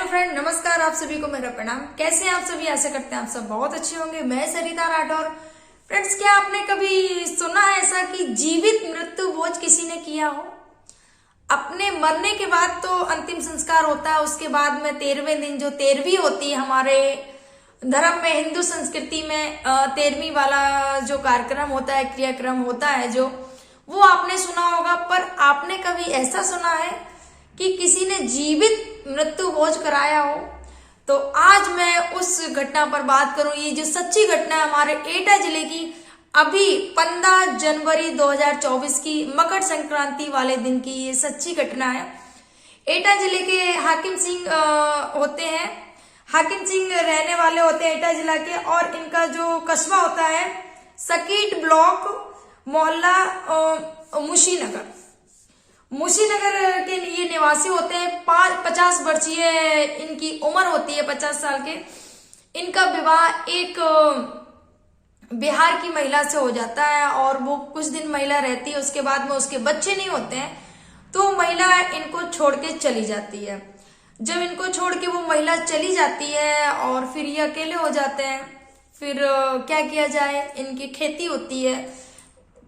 Friend, नमस्कार। आप सभी को मेरा प्रणाम। कैसे हैं आप सभी? आशा करते हैं आप सब बहुत अच्छे होंगे। मैं सरिता राठौर। फ्रेंड्स, क्या आपने कभी सुना है ऐसा कि जीवित मृत्यु भोज किसी ने किया हो? अपने मरने के बाद तो अंतिम संस्कार होता है, उसके बाद में 13वें दिन जो 13वीं होती है हमारे धर्म में, हिंदू संस्कृति में 13वीं वाला जो कार्यक्रम होता है, क्रियाक्रम होता है जो, वो आपने सुना होगा। पर आपने कभी ऐसा सुना है कि किसी ने जीवित मृत्यु भोज कराया हो? तो आज मैं उस घटना पर बात करूं। ये जो सच्ची घटना है हमारे एटा जिले की, अभी 15 जनवरी 2024 की मकर संक्रांति वाले दिन की ये सच्ची घटना है। एटा जिले के हाकिम सिंह होते हैं, हाकिम सिंह रहने वाले होते हैं एटा जिला के, और इनका जो कस्बा होता है सकीट ब्लॉक, मोहल्ला मुशीनगर के ये निवासी होते हैं। 50 वर्षीय इनकी उम्र होती है, 50 साल के। इनका विवाह एक बिहार की महिला से हो जाता है और वो कुछ दिन महिला रहती है, उसके बाद में उसके बच्चे नहीं होते हैं तो महिला इनको छोड़ के चली जाती है। जब इनको छोड़ के वो महिला चली जाती है और फिर ये अकेले हो जाते हैं, फिर क्या किया जाए? इनकी खेती होती है,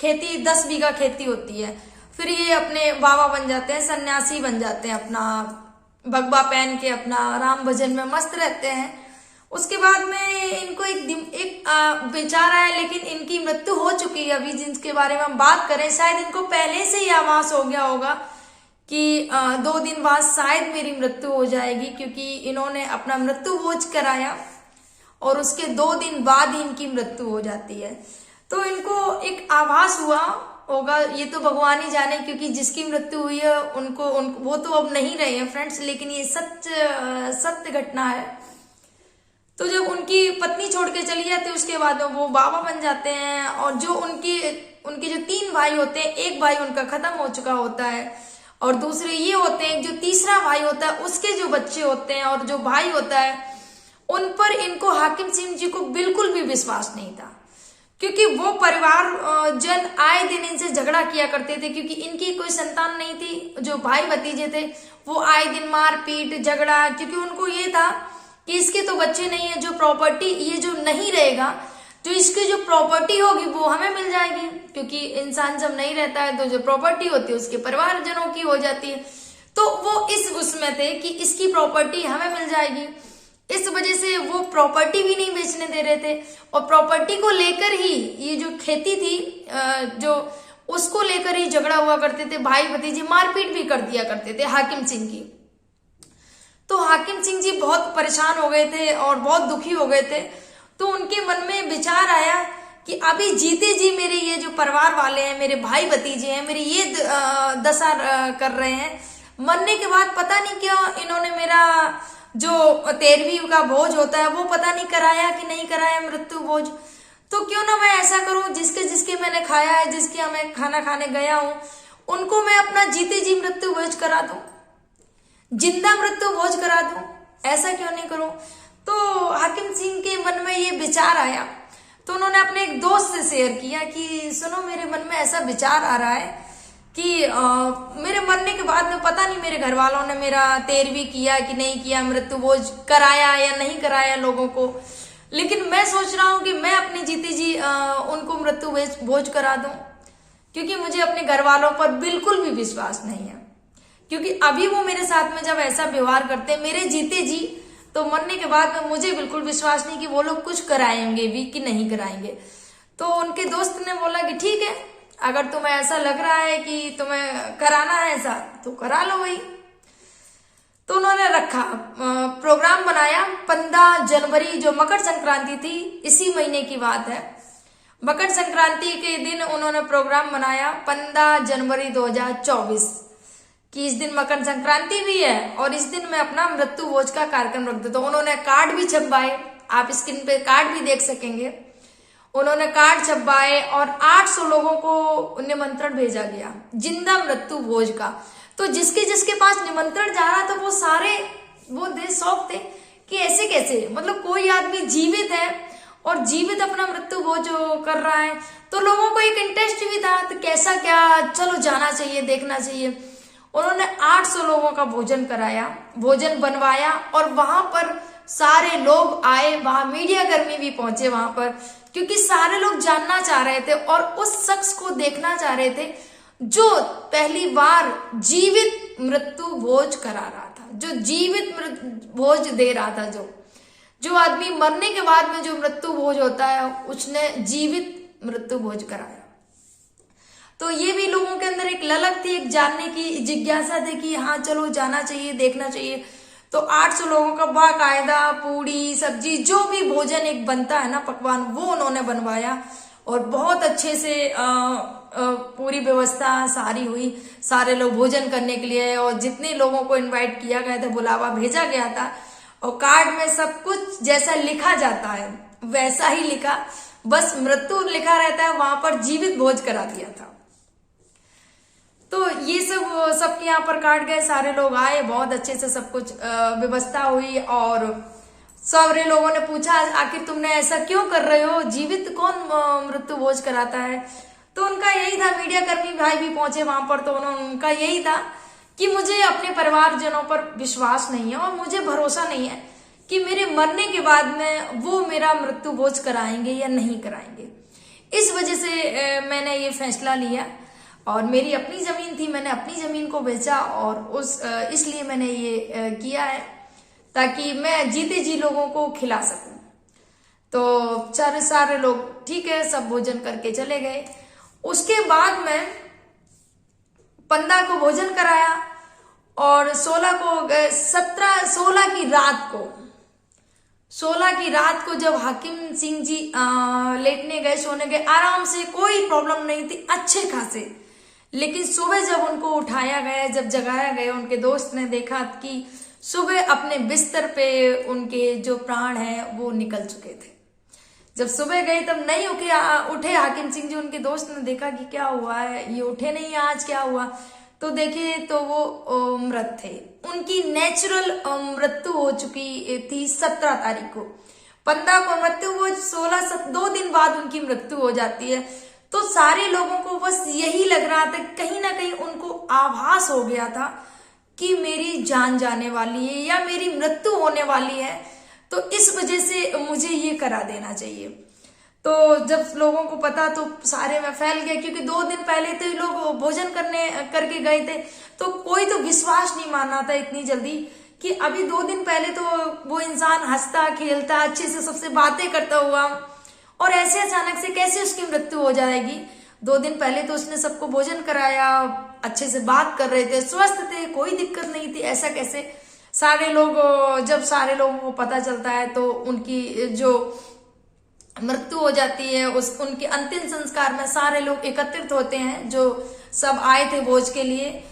खेती 10 बीघा खेती होती है। फिर ये अपने बाबा बन जाते हैं, सन्यासी बन जाते हैं, अपना भगवा पहन के अपना राम भजन में मस्त रहते हैं। उसके बाद में इनको एक विचार आया, लेकिन इनकी मृत्यु हो चुकी है अभी, जिनके बारे में हम बात करें। शायद इनको पहले से ही आभास हो गया होगा कि 2 दिन बाद शायद मेरी मृत्यु हो जाएगी, क्योंकि इन्होंने अपना मृत्यु भोज कराया और उसके 2 दिन बाद ही इनकी मृत्यु हो जाती है। तो इनको एक आभास हुआ होगा, ये तो भगवान ही जाने, क्योंकि जिसकी मृत्यु हुई है उनको वो तो अब नहीं रहे हैं फ्रेंड्स, लेकिन ये सत्य घटना है। तो जब उनकी पत्नी छोड़ के चली जाती है, उसके बाद वो बाबा बन जाते हैं। और जो उनके जो 3 भाई होते हैं, एक भाई उनका खत्म हो चुका होता है और दूसरे ये होते हैं, जो तीसरा भाई होता है उसके जो बच्चे होते हैं और जो भाई होता है, उन पर इनको हाकिम सिंह जी को बिल्कुल भी विश्वास नहीं था, क्योंकि वो परिवार जन आए दिन इनसे झगड़ा किया करते थे, क्योंकि इनकी कोई संतान नहीं थी। जो भाई भतीजे थे वो आए दिन मारपीट झगड़ा, क्योंकि उनको ये था कि इसके तो बच्चे नहीं है, जो प्रॉपर्टी ये जो नहीं रहेगा, तो इसकी जो प्रॉपर्टी होगी वो हमें मिल जाएगी, क्योंकि इंसान जब नहीं रहता है तो जो प्रॉपर्टी होती है उसके परिवारजनों की हो जाती है। तो वो इस उसमें थे कि इसकी प्रॉपर्टी हमें मिल जाएगी, इस वजह से वो प्रॉपर्टी भी नहीं बेचने दे रहे थे। और प्रॉपर्टी को लेकर ही ये जो खेती थी जो उसको लेकर ही झगड़ा हुआ करते थे, भाई भतीजे मारपीट भी कर दिया करते थे हाकिम सिंह की। तो हाकिम सिंह जी बहुत परेशान हो गए थे और बहुत दुखी हो गए थे। तो उनके मन में विचार आया कि अभी जीते जी मेरे ये जो परिवार वाले हैं, मेरे भाई भतीजे हैं, मेरी ये दशा कर रहे हैं, मरने के बाद पता नहीं क्या इन्होंने मेरा जो 13वीं का भोज होता है वो पता नहीं कराया कि नहीं कराया मृत्यु भोज। तो क्यों ना मैं ऐसा करूं, जिसके जिसके मैंने खाया है, जिसके मैं खाना खाने गया हूं, उनको मैं अपना जीते जी मृत्यु भोज करा दूं, जिंदा मृत्यु भोज करा दूं। ऐसा क्यों नहीं करूं? तो हाकिम सिंह के मन में ये विचार आया, तो उन्होंने अपने एक दोस्त से शेयर किया कि सुनो, मेरे मन में ऐसा विचार आ रहा है कि मेरे मरने के बाद में पता नहीं मेरे घर वालों ने मेरा 13वीं किया कि नहीं किया, मृत्यु भोज कराया या नहीं कराया लोगों को, लेकिन मैं सोच रहा हूं कि मैं अपनी जीते जी उनको मृत्यु भोज करा दूं, क्योंकि मुझे अपने घर वालों पर बिल्कुल भी विश्वास नहीं है। क्योंकि अभी वो मेरे साथ में जब ऐसा व्यवहार करते हैं मेरे जीते जी, तो मरने के बाद में मुझे बिल्कुल विश्वास नहीं कि वो लोग कुछ कराएंगे भी कि नहीं कराएंगे। तो उनके दोस्त ने बोला कि ठीक है, अगर तुम्हें ऐसा लग रहा है कि तुम्हें कराना है ऐसा, तो करा लो भाई। तो उन्होंने रखा, प्रोग्राम बनाया। 15 जनवरी जो मकर संक्रांति थी, इसी महीने की बात है, मकर संक्रांति के दिन उन्होंने प्रोग्राम बनाया 15 जनवरी 2024 कि इस दिन मकर संक्रांति भी है और इस दिन मैं अपना मृत्यु भोज का कार्यक्रम रख देता हूं। उन्होंने कार्ड भी छपवाए, आप स्क्रीन पे कार्ड भी देख सकेंगे। उन्होंने कार्ड छपवाए और 800 लोगों को निमंत्रण भेजा गया जिंदा मृत्यु भोज का। तो जिसके जिसके पास निमंत्रण जा रहा था वो सारे वो शौक थे कि ऐसे कैसे, मतलब कोई आदमी जीवित है और जीवित अपना मृत्यु भोज कर रहा है, तो लोगों को एक इंटरेस्ट भी था, तो कैसा क्या, चलो जाना चाहिए, देखना चाहिए। उन्होंने 800 लोगों का भोजन कराया, भोजन बनवाया, और वहां पर सारे लोग आए, वहां मीडिया कर्मी भी पहुंचे वहां पर, क्योंकि सारे लोग जानना चाह रहे थे और उस शख्स को देखना चाह रहे थे जो पहली बार जीवित मृत्यु भोज करा रहा था, जो जीवित भोज दे रहा था, जो आदमी मरने के बाद में जो मृत्यु भोज होता है उसने जीवित मृत्यु भोज कराया। तो ये भी लोगों के अंदर एक ललक थी, एक जानने की जिज्ञासा थी कि हाँ चलो जाना चाहिए, देखना चाहिए। तो 800 लोगों का बाकायदा पूड़ी सब्जी जो भी भोजन एक बनता है ना, पकवान, वो उन्होंने बनवाया और बहुत अच्छे से पूरी व्यवस्था सारी हुई। सारे लोग भोजन करने के लिए, और जितने लोगों को इनवाइट किया गया था, बुलावा भेजा गया था, और कार्ड में सब कुछ जैसा लिखा जाता है वैसा ही लिखा, बस मृत्यु लिखा रहता है, वहां पर जीवित भोज करा दिया था। तो ये सबके यहाँ पर कार्ड गए, सारे लोग आए, बहुत अच्छे से सब कुछ व्यवस्था हुई। और सारे लोगों ने पूछा आखिर तुमने ऐसा क्यों कर रहे हो, जीवित कौन मृत्यु भोज कराता है? तो उनका यही था, मीडिया कर्मी भाई भी पहुंचे वहां पर, तो उनका यही था कि मुझे अपने परिवारजनों पर विश्वास नहीं है और मुझे भरोसा नहीं है कि मेरे मरने के बाद में वो मेरा मृत्यु भोज कराएंगे या नहीं कराएंगे। इस वजह से मैंने ये फैसला लिया, और मेरी अपनी जमीन थी, मैंने अपनी जमीन को बेचा, और इसलिए मैंने ये किया है ताकि मैं जीते जी लोगों को खिला सकूं। तो सारे लोग ठीक है, सब भोजन करके चले गए। उसके बाद में 15 को भोजन कराया, और 16 की रात को जब हाकिम सिंह जी लेटने गए, सोने गए, आराम से, कोई प्रॉब्लम नहीं थी, अच्छे खासे। लेकिन सुबह जब उनको उठाया गया, जब जगाया गया, उनके दोस्त ने देखा कि सुबह अपने बिस्तर पे उनके जो प्राण हैं वो निकल चुके थे। जब सुबह गए तब नहीं उठे हाकिम सिंह जी, उनके दोस्त ने देखा कि क्या हुआ है, ये उठे नहीं, आज क्या हुआ? तो देखे तो वो मृत थे, उनकी नेचुरल मृत्यु हो चुकी थी 17 तारीख को। 15 को मृत्यु हो, 2 दिन बाद उनकी मृत्यु हो जाती है। तो सारे लोगों को बस यही लग रहा था, कहीं ना कहीं उनको आभास हो गया था कि मेरी जान जाने वाली है या मेरी मृत्यु होने वाली है, तो इस वजह से मुझे ये करा देना चाहिए। तो जब लोगों को पता तो सारे में फैल गया, क्योंकि 2 दिन पहले तो ये लोग भोजन करके गए थे, तो कोई तो विश्वास नहीं माना था इतनी जल्दी कि अभी 2 दिन पहले तो वो इंसान हंसता खेलता अच्छे से सबसे बातें करता हुआ, और ऐसे अचानक से कैसे उसकी मृत्यु हो जाएगी? 2 दिन पहले तो उसने सबको भोजन कराया, अच्छे से बात कर रहे थे, स्वस्थ थे, कोई दिक्कत नहीं थी, ऐसा कैसे? जब सारे लोगों को पता चलता है तो उनकी जो मृत्यु हो जाती है, उनके अंतिम संस्कार में सारे लोग एकत्रित होते हैं, जो सब आए थे भोज के लिए,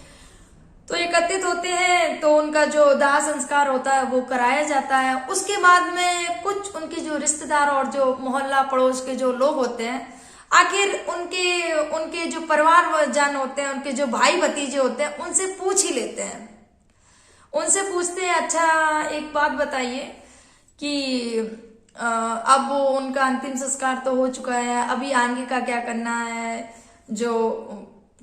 तो एकत्रित होते हैं। तो उनका जो दाह संस्कार होता है वो कराया जाता है। उसके बाद में कुछ उनके जो रिश्तेदार और जो मोहल्ला पड़ोस के जो लोग होते हैं, आखिर उनके जो परिवार जान होते हैं, उनके जो भाई भतीजे होते हैं, उनसे पूछ ही लेते हैं। उनसे पूछते हैं, अच्छा एक बात बताइए कि अब वो उनका अंतिम संस्कार तो हो चुका है, अभी आगे का क्या करना है? जो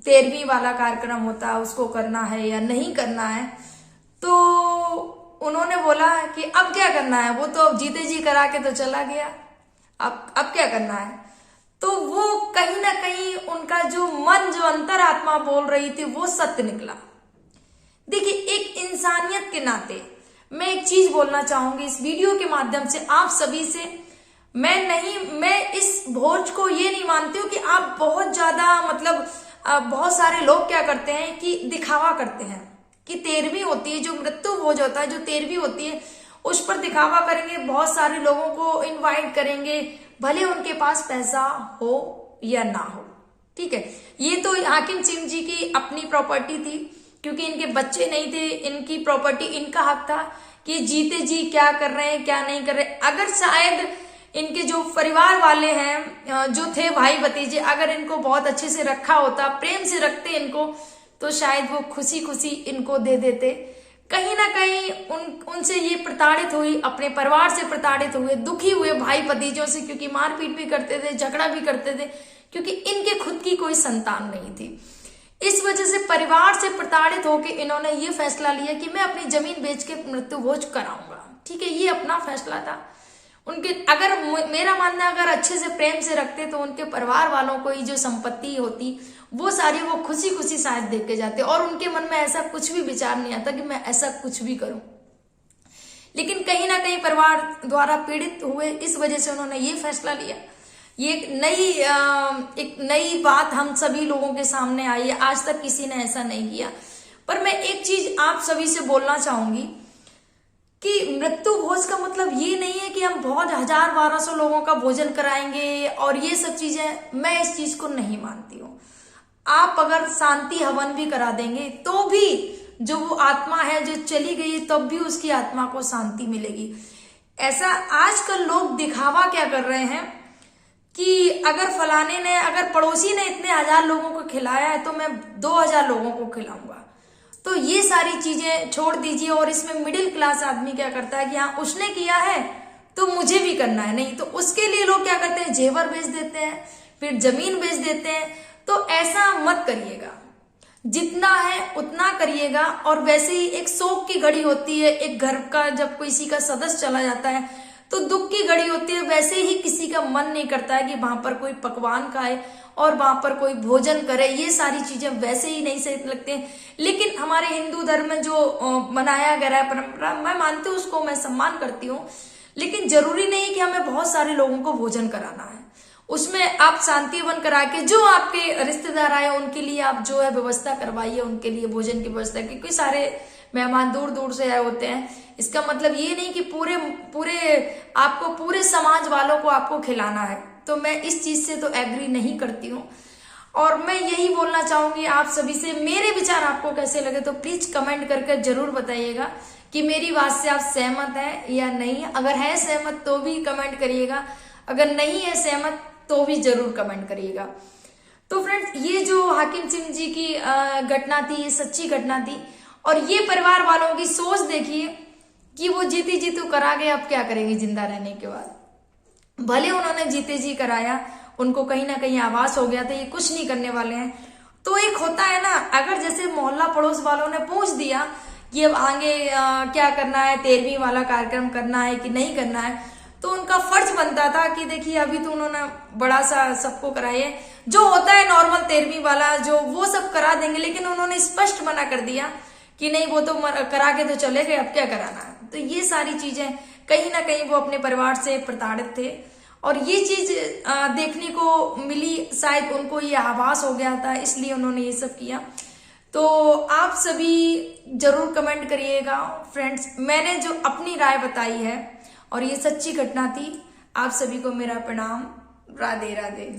13वीं वाला कार्यक्रम होता है उसको करना है या नहीं करना है? तो उन्होंने बोला कि अब क्या करना है, वो तो अब जीते जी करा के तो चला गया, अब क्या करना है? तो वो कहीं ना कहीं उनका जो मन, जो अंतरात्मा बोल रही थी, वो सत्य निकला। देखिए, एक इंसानियत के नाते मैं एक चीज बोलना चाहूंगी इस वीडियो के माध्यम से आप सभी से। मैं इस भोज को ये नहीं मानती हूँ कि आप बहुत ज्यादा, मतलब बहुत सारे लोग क्या करते हैं कि दिखावा करते हैं कि 13वीं होती है, जो मृत्यु भोज होता है, जो 13वीं होती है, उस पर दिखावा करेंगे, बहुत सारे लोगों को इनवाइट करेंगे, भले उनके पास पैसा हो या ना हो। ठीक है, ये तो हाकिम सिंह जी की अपनी प्रॉपर्टी थी, क्योंकि इनके बच्चे नहीं थे, इनकी प्रॉपर्टी, इनका हक था कि जीते जी क्या कर रहे हैं क्या नहीं कर रहे। अगर शायद इनके जो परिवार वाले हैं, जो थे भाई भतीजे, अगर इनको बहुत अच्छे से रखा होता, प्रेम से रखते इनको, तो शायद वो खुशी खुशी इनको दे देते। कहीं ना कहीं उनसे ये प्रताड़ित हुई, अपने परिवार से प्रताड़ित हुए, दुखी हुए भाई भतीजों से, क्योंकि मारपीट भी करते थे, झगड़ा भी करते थे, क्योंकि इनके खुद की कोई संतान नहीं थी। इस वजह से परिवार से प्रताड़ित होकर इन्होंने ये फैसला लिया कि मैं अपनी जमीन बेच के मृत्यु भोज कराऊंगा। ठीक है, ये अपना फैसला था उनके। अगर मेरा मानना है, अगर अच्छे से प्रेम से रखते तो उनके परिवार वालों को ही जो संपत्ति होती वो सारी वो खुशी खुशी शायद दे के जाते, और उनके मन में ऐसा कुछ भी विचार नहीं आता कि मैं ऐसा कुछ भी करूं। लेकिन कहीं ना कहीं परिवार द्वारा पीड़ित हुए, इस वजह से उन्होंने ये फैसला लिया। ये एक नई बात हम सभी लोगों के सामने आई है, आज तक किसी ने ऐसा नहीं किया। पर मैं एक चीज आप सभी से बोलना चाहूंगी कि मृत्यु भोज का मतलब ये नहीं है कि हम बहुत 1000-1200 लोगों का भोजन कराएंगे और ये सब चीजें, मैं इस चीज को नहीं मानती हूँ। आप अगर शांति हवन भी करा देंगे तो भी जो वो आत्मा है जो चली गई, तब भी उसकी आत्मा को शांति मिलेगी। ऐसा आजकल लोग दिखावा क्या कर रहे हैं कि अगर फलाने ने, अगर पड़ोसी ने इतने 1000 लोगों को खिलाया है तो मैं 2000 लोगों को खिलाऊंगा। तो ये सारी चीजें छोड़ दीजिए। और इसमें मिडिल क्लास आदमी क्या करता है कि हाँ उसने किया है तो मुझे भी करना है, नहीं तो उसके लिए लोग क्या करते हैं, जेवर बेच देते हैं, फिर जमीन बेच देते हैं। तो ऐसा मत करिएगा, जितना है उतना करिएगा। और वैसे ही एक शोक की घड़ी होती है, एक घर का जब किसी का सदस्य चला जाता है तो दुख की घड़ी होती है, वैसे ही किसी का मन नहीं करता है कि वहां पर कोई पकवान खाए और वहां पर कोई भोजन करे। ये सारी चीजें वैसे ही नहीं सही लगते हैं। लेकिन हमारे हिंदू धर्म में जो मनाया गया है परंपरा, मैं मानती हूँ, उसको मैं सम्मान करती हूँ। लेकिन जरूरी नहीं कि हमें बहुत सारे लोगों को भोजन कराना है। उसमें आप शांति वन करा के जो आपके रिश्तेदार आए उनके लिए आप जो है व्यवस्था करवाइए, उनके लिए भोजन की व्यवस्था, क्योंकि सारे मेहमान दूर दूर से आए होते हैं। इसका मतलब ये नहीं कि पूरे समाज वालों को आपको खिलाना है। तो मैं इस चीज से तो एग्री नहीं करती हूँ। और मैं यही बोलना चाहूंगी आप सभी से, मेरे विचार आपको कैसे लगे तो प्लीज कमेंट करके जरूर बताइएगा कि मेरी बात से आप सहमत हैं या नहीं। अगर है सहमत तो भी कमेंट करिएगा, अगर नहीं है सहमत तो भी जरूर कमेंट करिएगा। तो फ्रेंड्स, ये जो हाकिम सिंह जी की घटना थी, ये सच्ची घटना थी। और ये परिवार वालों की सोच देखिए कि वो जीती जीतू करा गए, अब क्या करेंगे जिंदा रहने के बाद। भले उन्होंने जीते जी कराया, उनको कहीं ना कहीं आभास हो गया था ये कुछ नहीं करने वाले हैं। तो एक होता है ना, अगर जैसे मोहल्ला पड़ोस वालों ने पूछ दिया कि अब आगे क्या करना है, 13वीं वाला कार्यक्रम करना है कि नहीं करना है, तो उनका फर्ज बनता था कि देखिए अभी तो उन्होंने बड़ा सा सबको कराया, जो होता है नॉर्मल 13वीं वाला जो वो सब करा देंगे। लेकिन उन्होंने स्पष्ट मना कर दिया कि नहीं, वो तो करा के तो चले गए, अब क्या कराना है। तो ये सारी चीजें कहीं ना कहीं वो अपने परिवार से प्रताड़ित थे और ये चीज देखने को मिली, शायद उनको ये आभास हो गया था, इसलिए उन्होंने ये सब किया। तो आप सभी जरूर कमेंट करिएगा फ्रेंड्स। मैंने जो अपनी राय बताई है और ये सच्ची घटना थी। आप सभी को मेरा प्रणाम। राधे राधे।